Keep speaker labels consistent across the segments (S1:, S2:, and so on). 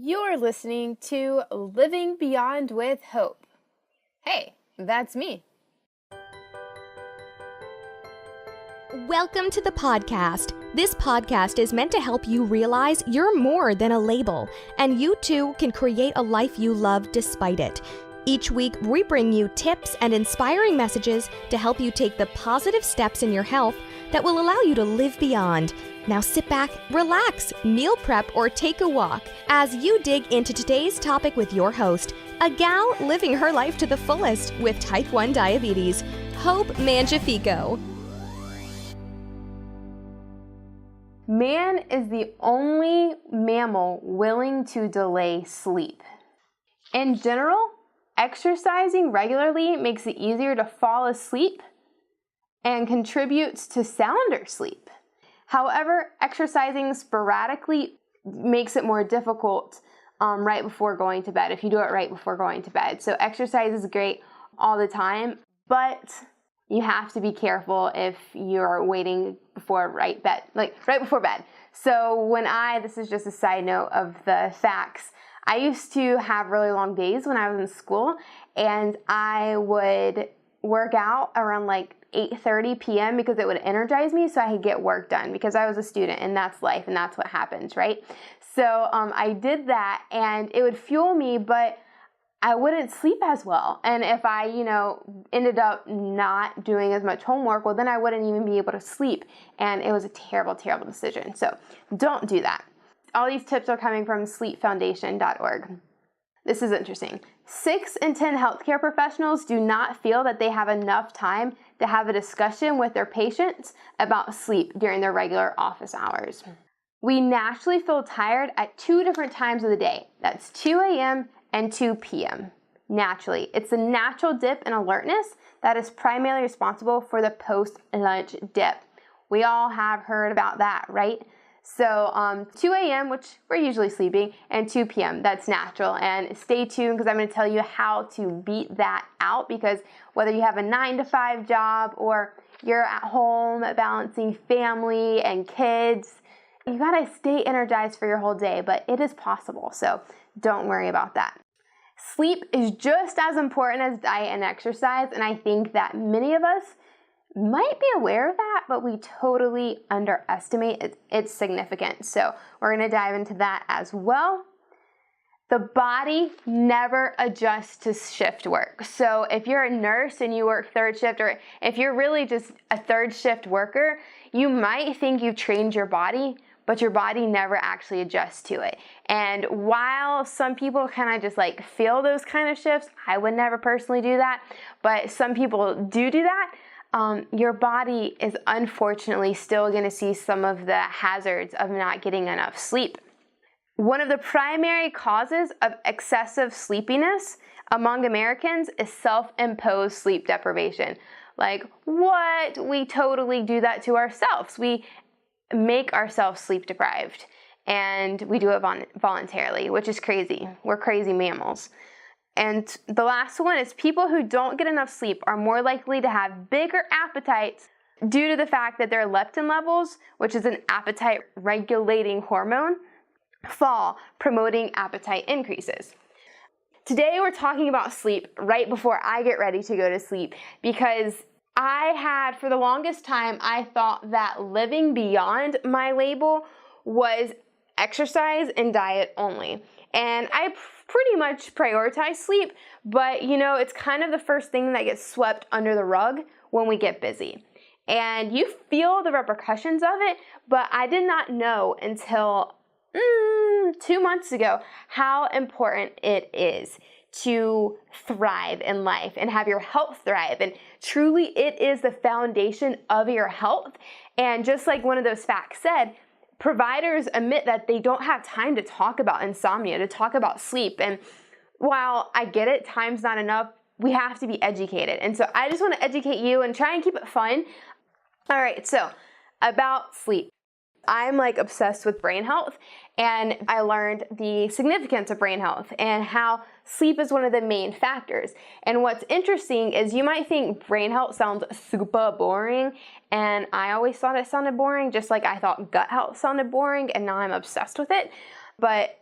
S1: You're listening to Living Beyond with Hope. Hey, that's me.
S2: Welcome to the podcast. This podcast is meant to help you realize you're more than a label, and you too can create a life you love despite it. Each week, we bring you tips and inspiring messages to help you take the positive steps in your health that will allow you to live beyond. Now sit back, relax, meal prep, or take a walk as you dig into today's topic with your host, a gal living her life to the fullest with type 1 diabetes, Hope Mangiafico.
S1: Man is the only mammal willing to delay sleep. In general, exercising regularly makes it easier to fall asleep and contributes to sounder sleep. However, exercising sporadically makes it more difficult right before going to bed, if you do it right before going to bed. So exercise is great all the time, but you have to be careful if you're waiting before right before bed. So this is just a side note of the facts. I used to have really long days when I was in school, and I would work out around 8:30 p.m. because it would energize me so I could get work done because I was a student and that's life and that's what happens, right? So I did that and it would fuel me, but I wouldn't sleep as well. And if I, ended up not doing as much homework, well, then I wouldn't even be able to sleep. And it was a terrible, terrible decision. So don't do that. All these tips are coming from sleepfoundation.org. This is interesting. 6 in 10 healthcare professionals do not feel that they have enough time to have a discussion with their patients about sleep during their regular office hours. We naturally feel tired at 2 different times of the day. That's 2 a.m. and 2 p.m. Naturally. It's the natural dip in alertness that is primarily responsible for the post-lunch dip. We all have heard about that, right? So 2 a.m., which we're usually sleeping, and 2 p.m., that's natural. And stay tuned because I'm going to tell you how to beat that out, because whether you have a 9-to-5 job or you're at home balancing family and kids, you got to stay energized for your whole day, but it is possible. So don't worry about that. Sleep is just as important as diet and exercise, and I think that many of us might be aware of that, but we totally underestimate its significance. So we're going to dive into that as well. The body never adjusts to shift work. So if you're a nurse and you work third shift, or if you're really just a third shift worker, you might think you've trained your body, but your body never actually adjusts to it. And while some people kind of just feel those kind of shifts, I would never personally do that, but some people do that. Your body is unfortunately still going to see some of the hazards of not getting enough sleep. One of the primary causes of excessive sleepiness among Americans is self-imposed sleep deprivation. What? We totally do that to ourselves. We make ourselves sleep deprived, and we do it voluntarily, which is crazy. We're crazy mammals. And the last one is people who don't get enough sleep are more likely to have bigger appetites due to the fact that their leptin levels, which is an appetite regulating hormone, fall, promoting appetite increases. Today we're talking about sleep right before I get ready to go to sleep, because for the longest time, I thought that living beyond my label was exercise and diet only. And I pretty much prioritize sleep, but it's kind of the first thing that gets swept under the rug when we get busy. And you feel the repercussions of it, but I did not know until 2 months ago how important it is to thrive in life and have your health thrive. And truly, it is the foundation of your health. And just like one of those facts said, providers admit that they don't have time to talk about insomnia, to talk about sleep. And while I get it, time's not enough, we have to be educated. And so I just want to educate you and try and keep it fun. All right, so about sleep. I'm obsessed with brain health, and I learned the significance of brain health and how sleep is one of the main factors. And what's interesting is you might think brain health sounds super boring, and I always thought it sounded boring, just like I thought gut health sounded boring, and now I'm obsessed with it. But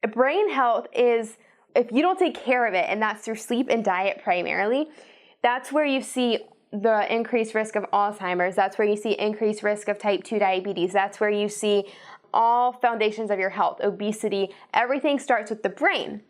S1: brain health is, if you don't take care of it, and that's through sleep and diet primarily, that's where you see the increased risk of Alzheimer's. That's where you see increased risk of type 2 diabetes. That's where you see all foundations of your health, obesity. Everything starts with the brain.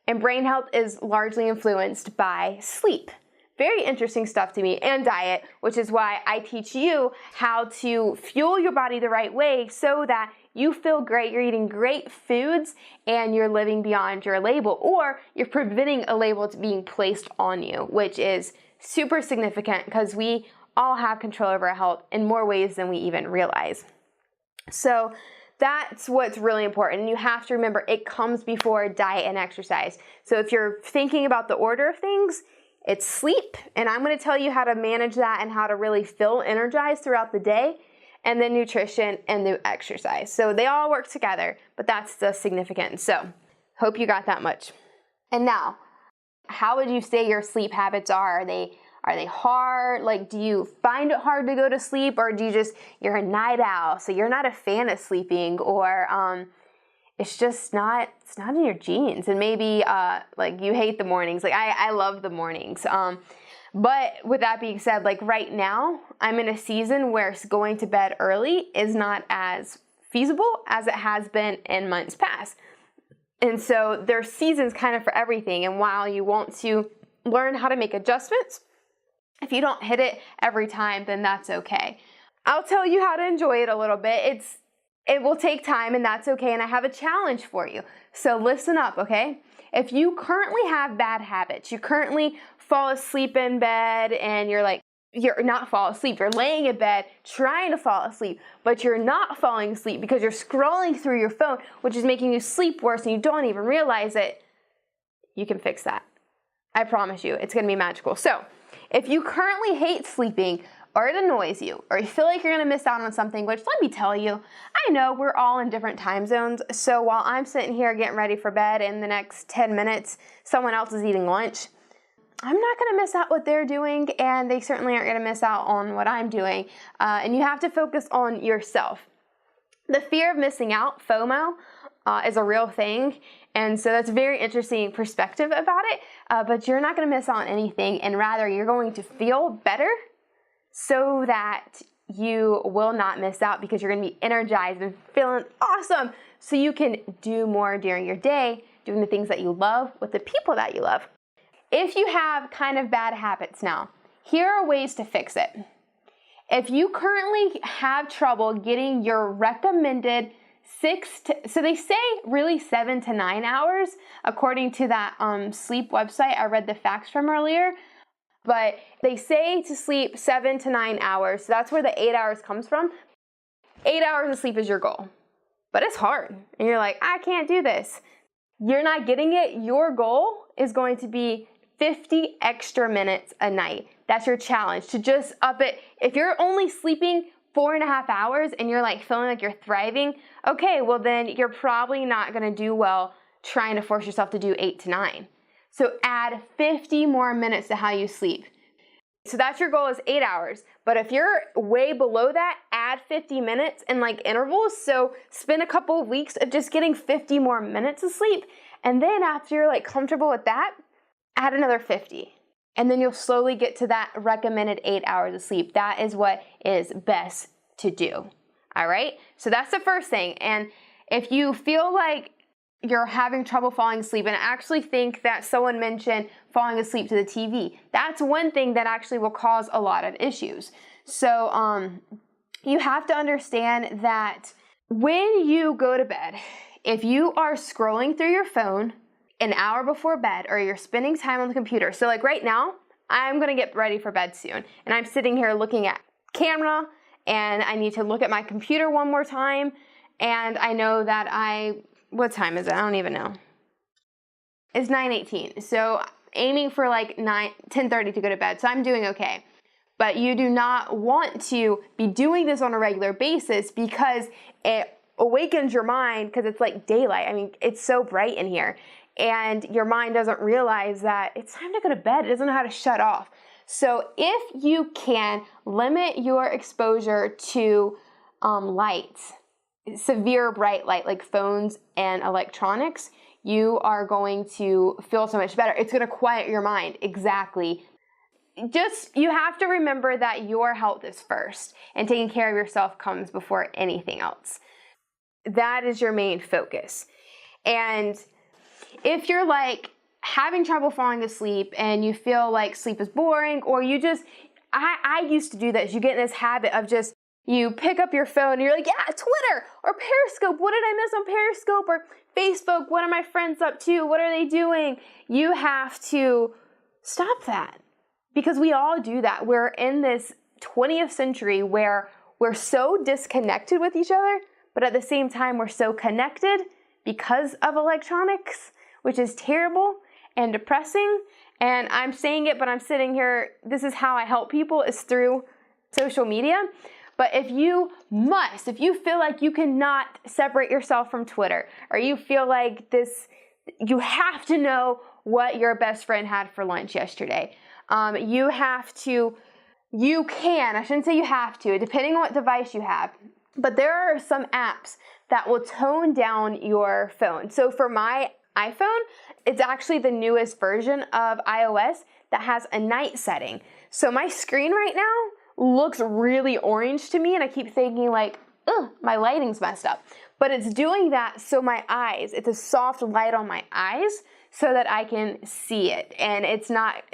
S1: And brain health is largely influenced by sleep. Very interesting stuff to me, and diet, which is why I teach you how to fuel your body the right way so that you feel great, you're eating great foods, and you're living beyond your label, or you're preventing a label to being placed on you, which is super significant because we all have control over our health in more ways than we even realize. So that's what's really important. You have to remember it comes before diet and exercise. So if you're thinking about the order of things, it's sleep, and I'm going to tell you how to manage that and how to really feel energized throughout the day, and then nutrition and the exercise. So they all work together, but that's the significance. So hope you got that much. And now, how would you say your sleep habits are? Are they hard? Like, do you find it hard to go to sleep, or do you're a night owl, so you're not a fan of sleeping, or it's just not, it's not in your genes, and maybe like you hate the mornings. Like I love the mornings. But with that being said, like right now, I'm in a season where going to bed early is not as feasible as it has been in months past. And so there's seasons kind of for everything. And while you want to learn how to make adjustments, if you don't hit it every time, then that's okay. I'll tell you how to enjoy it a little bit. It will take time, and that's okay. And I have a challenge for you. So listen up, okay? If you currently have bad habits, you currently fall asleep in bed and you're not fall asleep, you're laying in bed trying to fall asleep, but you're not falling asleep because you're scrolling through your phone, which is making you sleep worse and you don't even realize it, you can fix that. I promise you, it's gonna be magical. So, if you currently hate sleeping, or it annoys you, or you feel like you're gonna miss out on something, which let me tell you, I know we're all in different time zones, so while I'm sitting here getting ready for bed in the next 10 minutes, someone else is eating lunch, I'm not gonna miss out what they're doing, and they certainly aren't gonna miss out on what I'm doing, and you have to focus on yourself. The fear of missing out, FOMO, is a real thing, and so that's a very interesting perspective about it, but you're not gonna miss out on anything, and rather you're going to feel better so that you will not miss out because you're going to be energized and feeling awesome so you can do more during your day, doing the things that you love with the people that you love. If you have kind of bad habits now, here are ways to fix it. If you currently have trouble getting your recommended so they say really 7 to 9 hours, according to that sleep website I read the facts from earlier. But they say to sleep 7 to 9 hours. So that's where the 8 hours comes from. 8 hours of sleep is your goal. But it's hard. And you're like, I can't do this. You're not getting it. Your goal is going to be 50 extra minutes a night. That's your challenge, to just up it. If you're only sleeping 4.5 hours and you're like feeling like you're thriving, okay, well then you're probably not going to do well trying to force yourself to do 8 to 9. So add 50 more minutes to how you sleep. So that's your goal, is 8 hours. But if you're way below that, add 50 minutes in like intervals. So spend a couple of weeks of just getting 50 more minutes of sleep. And then after you're like comfortable with that, add another 50. And then you'll slowly get to that recommended 8 hours of sleep. That is what is best to do. All right? So that's the first thing. And if you feel like you're having trouble falling asleep, and I actually think that someone mentioned falling asleep to the TV. That's one thing that actually will cause a lot of issues. So you have to understand that when you go to bed, if you are scrolling through your phone an hour before bed, or you're spending time on the computer. So like right now, I'm gonna get ready for bed soon, and I'm sitting here looking at camera, and I need to look at my computer one more time, and I know that what time is it? I don't even know. It's 9:18. So aiming for like 10:30 to go to bed. So I'm doing okay. But you do not want to be doing this on a regular basis because it awakens your mind, because it's like daylight. I mean, it's so bright in here. And your mind doesn't realize that it's time to go to bed. It doesn't know how to shut off. So if you can limit your exposure to lights, severe bright light like phones and electronics, you are going to feel so much better. It's going to quiet your mind. Exactly. You have to remember that your health is first, and taking care of yourself comes before anything else. That is your main focus. And if you're like having trouble falling asleep and you feel like sleep is boring, or you just, I used to do this. You get in this habit of just, you pick up your phone and you're like, yeah, Twitter or Periscope. What did I miss on Periscope? Or Facebook? What are my friends up to? What are they doing? You have to stop that, because we all do that. We're in this 20th century where we're so disconnected with each other, but at the same time, we're so connected because of electronics, which is terrible and depressing. And I'm saying it, but I'm sitting here. This is how I help people, is through social media. But if you feel like you cannot separate yourself from Twitter, or you feel like you have to know what your best friend had for lunch yesterday. I shouldn't say you have to, depending on what device you have. But there are some apps that will tone down your phone. So for my iPhone, it's actually the newest version of iOS that has a night setting. So my screen right now looks really orange to me, and I keep thinking like, ugh, my lighting's messed up. But it's doing that so my eyes, it's a soft light on my eyes so that I can see it, and it's not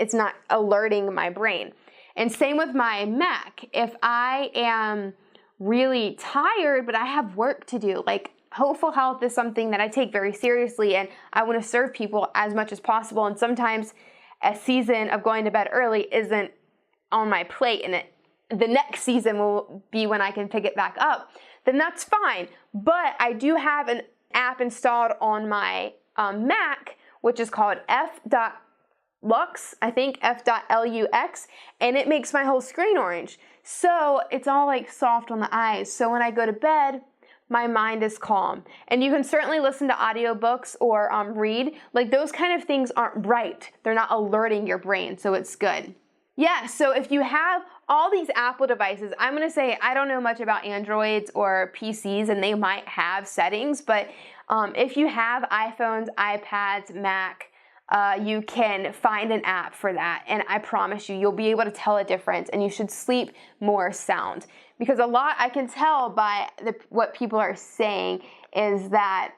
S1: alerting my brain. And same with my Mac. If I am really tired, but I have work to do, like hopeful health is something that I take very seriously, and I want to serve people as much as possible. And sometimes a season of going to bed early isn't on my plate, and the next season will be when I can pick it back up, then that's fine. But I do have an app installed on my Mac, which is called F.Lux, I think F.LUX, and it makes my whole screen orange. So it's all like soft on the eyes. So when I go to bed, my mind is calm. And you can certainly listen to audiobooks or read. Like those kind of things aren't bright. They're not alerting your brain, so it's good. Yeah, so if you have all these Apple devices, I'm going to say I don't know much about Androids or PCs, and they might have settings, but if you have iPhones, iPads, Mac, you can find an app for that, and I promise you'll be able to tell a difference, and you should sleep more sound. Because a lot I can tell by what people are saying is that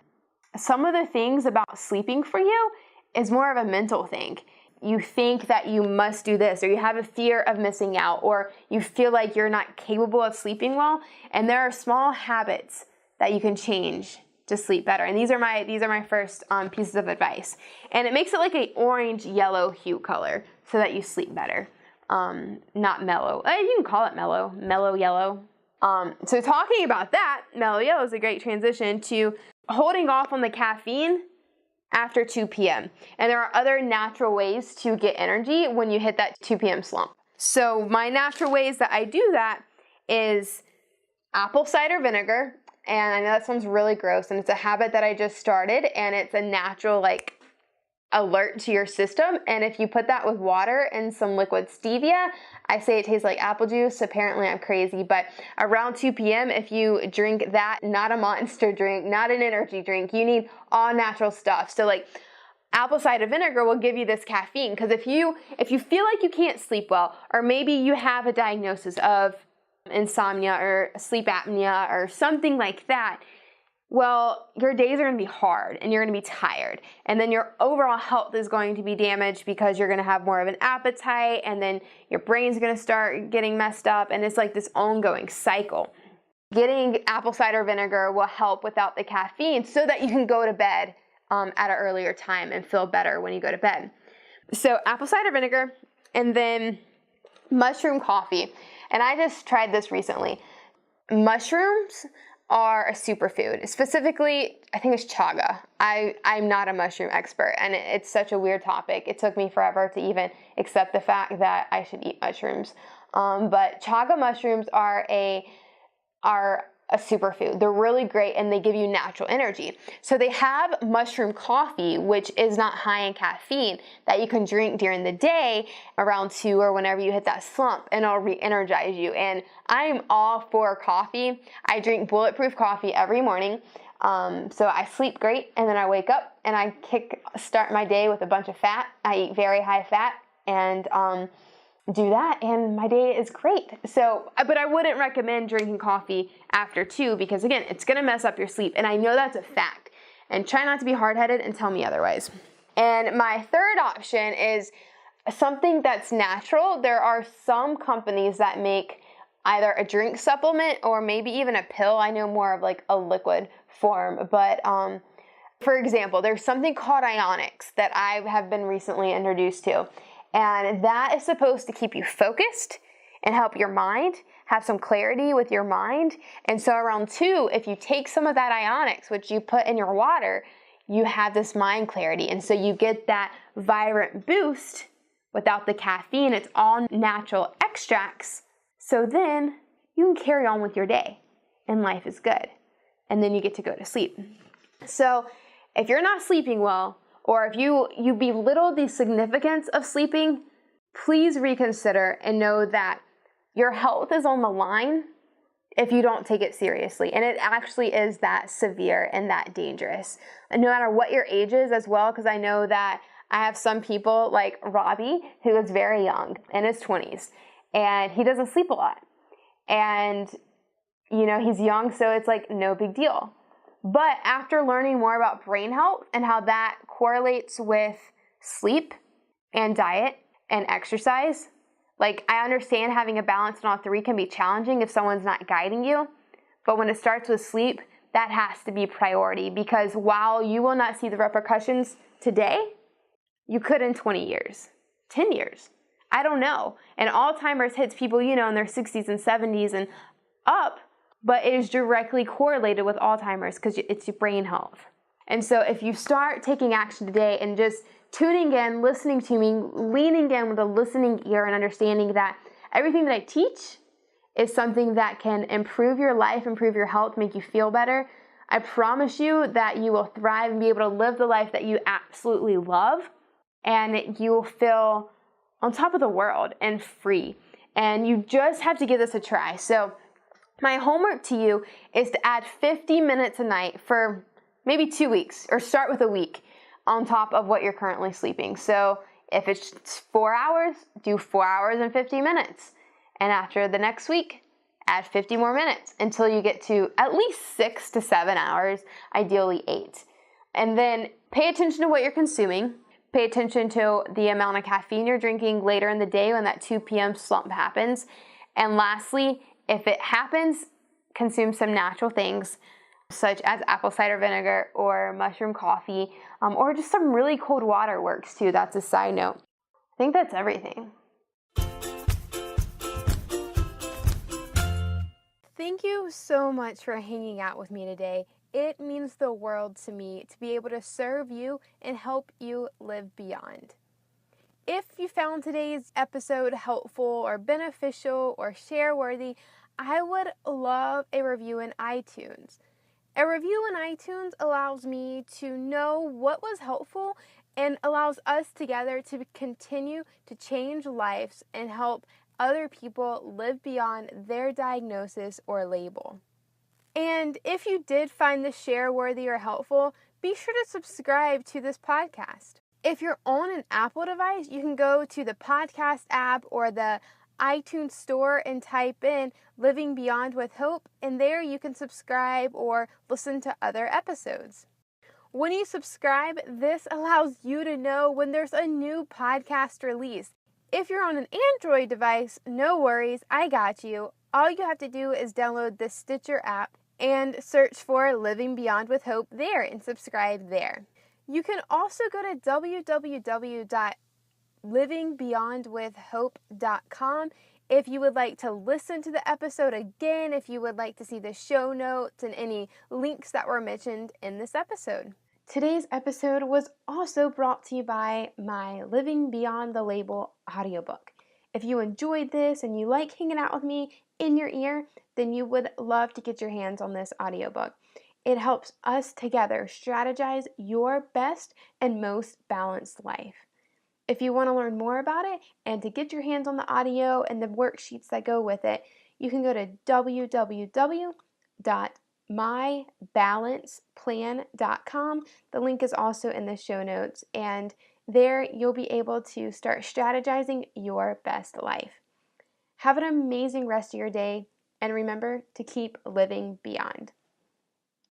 S1: some of the things about sleeping for you is more of a mental thing. You think that you must do this, or you have a fear of missing out, or you feel like you're not capable of sleeping well, and there are small habits that you can change to sleep better. And these are my first pieces of advice. And it makes it like an orange-yellow hue color so that you sleep better. Not mellow. You can call it mellow yellow. So talking about that, mellow yellow is a great transition to holding off on the caffeine after 2 p.m. And there are other natural ways to get energy when you hit that 2 p.m. slump. So my natural ways that I do that is apple cider vinegar. And I know that sounds really gross, and it's a habit that I just started, and it's a natural like alert to your system. And if you put that with water and some liquid stevia, I say it tastes like apple juice. Apparently I'm crazy, but around 2 p.m. if you drink that, not a Monster drink, not an energy drink, you need all natural stuff. So like apple cider vinegar will give you this caffeine, because if you feel like you can't sleep well, or maybe you have a diagnosis of insomnia or sleep apnea or something like that, well, your days are going to be hard and you're going to be tired, and then your overall health is going to be damaged because you're going to have more of an appetite, and then your brain's going to start getting messed up, and it's like this ongoing cycle. Getting apple cider vinegar will help without the caffeine so that you can go to bed at an earlier time and feel better when you go to bed. So apple cider vinegar, and then mushroom coffee. And I just tried this recently. Mushrooms are a superfood. Specifically, I think it's chaga. I'm not a mushroom expert, and it's such a weird topic. It took me forever to even accept the fact that I should eat mushrooms. But chaga mushrooms are a superfood. They're really great, and they give you natural energy. So they have mushroom coffee, which is not high in caffeine, that you can drink during the day around 2 or whenever you hit that slump, and it'll re-energize you. And I'm all for coffee. I drink bulletproof coffee every morning. So I sleep great, and then I wake up and I start my day with a bunch of fat. I eat very high fat and do that, and my day is great. So, but I wouldn't recommend drinking coffee after 2 because, again, it's going to mess up your sleep, and I know that's a fact. And try not to be hard-headed and tell me otherwise. And my third option is something that's natural. There are some companies that make either a drink supplement or maybe even a pill. I know more of like a liquid form, but for example, there's something called Ionics that I have been recently introduced to, and that is supposed to keep you focused and help your mind have some clarity with your mind. And so around 2, if you take some of that Ionics, which you put in your water, you have this mind clarity, and so you get that vibrant boost without the caffeine. It's all natural extracts. So then you can carry on with your day and life is good. And then you get to go to sleep. So if you're not sleeping well, or if you belittle the significance of sleeping, please reconsider and know that your health is on the line if you don't take it seriously. And it actually is that severe and that dangerous. And no matter what your age is as well, because I know that I have some people like Robbie, who is very young, in his 20s, and he doesn't sleep a lot. And, you know, he's young, so it's like no big deal. But after learning more about brain health and how that correlates with sleep and diet and exercise, like I understand having a balance in all 3 can be challenging if someone's not guiding you. But when it starts with sleep, that has to be priority, because while you will not see the repercussions today, you could in 20 years, 10 years. I don't know. And Alzheimer's hits people, you know, in their 60s and 70s and up, but it is directly correlated with Alzheimer's because it's your brain health. And so if you start taking action today and just tuning in, listening to me, leaning in with a listening ear and understanding that everything that I teach is something that can improve your life, improve your health, make you feel better, I promise you that you will thrive and be able to live the life that you absolutely love, and you will feel on top of the world and free. And you just have to give this a try. So my homework to you is to add 50 minutes a night for maybe 2 weeks, or start with a week on top of what you're currently sleeping. So if it's 4 hours, do 4 hours and 50 minutes. And after the next week, add 50 more minutes until you get to at least 6 to 7 hours, ideally 8. And then pay attention to what you're consuming. Pay attention to the amount of caffeine you're drinking later in the day when that 2 p.m. slump happens. And lastly, if it happens, consume some natural things such as apple cider vinegar or mushroom coffee, or just some really cold water works too. That's a side note. I think that's everything. Thank you so much for hanging out with me today. It means the world to me to be able to serve you and help you live beyond. If you found today's episode helpful or beneficial or share-worthy, I would love a review in iTunes. A review in iTunes allows me to know what was helpful and allows us together to continue to change lives and help other people live beyond their diagnosis or label. And if you did find this share worthy or helpful, be sure to subscribe to this podcast. If you're on an Apple device, you can go to the podcast app or the iTunes store and type in Living Beyond with Hope, and there you can subscribe or listen to other episodes. When you subscribe, this allows you to know when there's a new podcast released. If you're on an Android device, no worries, I got you. All you have to do is download the Stitcher app and search for Living Beyond with Hope there and subscribe there. You can also go to www.livingbeyondwithhope.com if you would like to listen to the episode again, if you would like to see the show notes and any links that were mentioned in this episode. Today's episode was also brought to you by my Living Beyond the Label audiobook. If you enjoyed this and you like hanging out with me in your ear, then you would love to get your hands on this audiobook. It helps us together strategize your best and most balanced life. If you want to learn more about it and to get your hands on the audio and the worksheets that go with it, you can go to www.mangiafico.com. mybalanceplan.com. The link is also in the show notes, and there you'll be able to start strategizing your best life. Have an amazing rest of your day, and remember to keep living beyond.